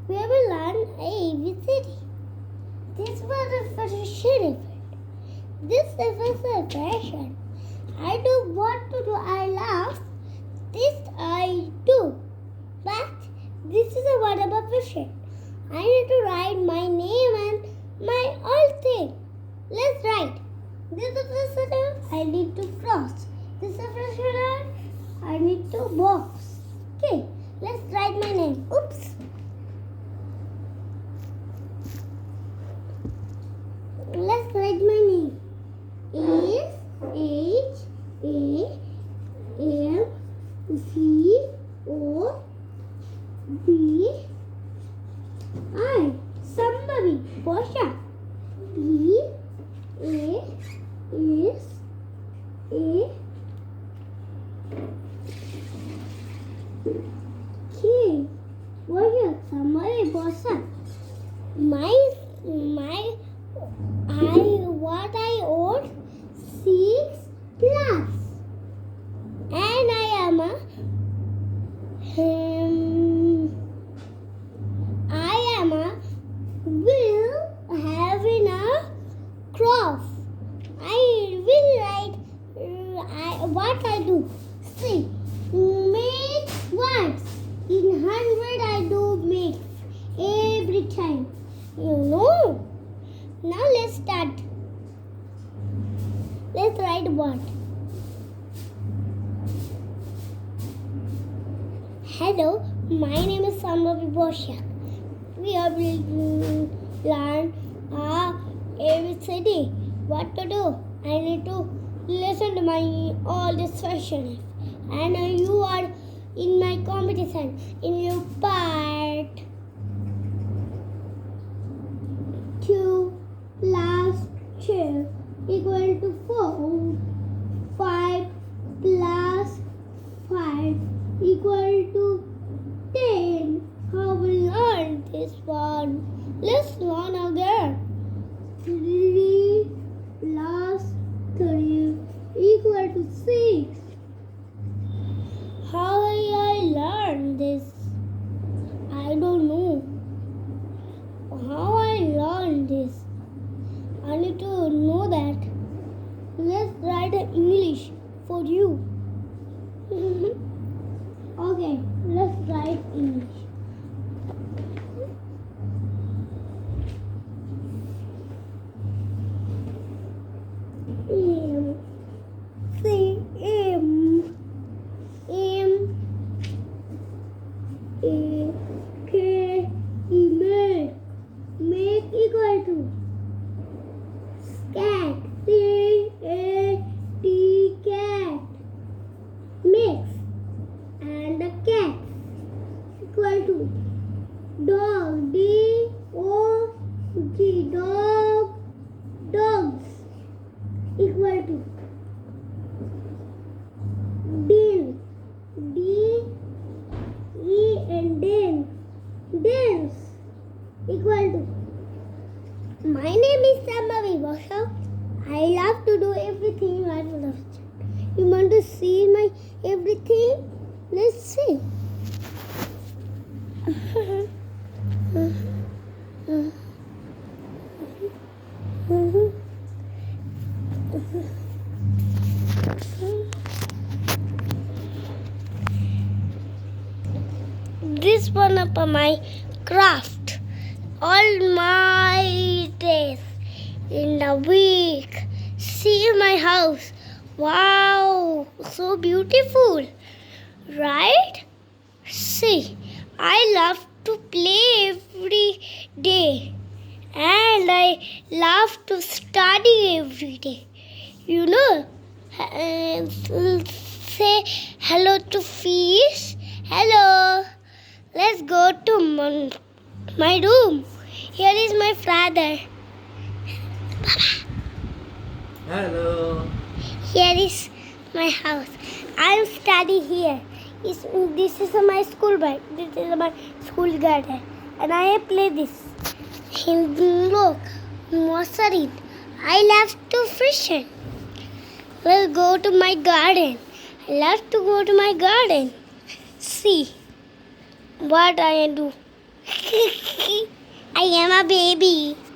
we will learn ABCD. This was a fashion event. This is a fashion. I do what to do. I laugh. This I do. But this is a what about fashion. I need to write my name and my all thing. Let's write. This is a fashion. I need to cross. This is a fashion. I need to box. Okay. Let's write my name. Oops. Let's write my name. Is H A M C O B I. Shamvobi. Bosha. B A S A K. Shamvobi. Bosha. What I owed 6 plus, and I am a will having a crop. I will write what I do. See, make words. In 100 I do make every time. You know. Now let's start. Let's write what? Hello, my name is Shamvobi Boshak. We are will learn ABCD. What to do? I need to listen to my all this fashion. And you are in my competition in your part. 2 plus 2 equal to 4. 5 plus 5 equal to 10. How we learn this one? Let's learn again. 3 plus 3 equal to 6. How I learn this? I don't know. How I learned this? I need to know that. Let's write in English for you. Okay, let's write English. Make equal to cat. C-A-T cat. Mix. And the cat equal to dog. D-O-G. Dog. Dogs equal to din. D-E and din. Dance equal to. My name is Shamvobi Boshak. I love to do everything I love. You want to see my everything? Let's see. This one up my craft. All my days in the week. See my house. Wow, so beautiful, right? See, I love to play every day, and I love to study every day. You know, say hello to fish. Hello. Let's go to my room. Here is my father. Hello. Here is my house. I am studying here. This is my school bag. This is my school garden. And I play this. Look, nursery. I love to fish. We'll go to my garden. I love to go to my garden. See what I do. I am a baby.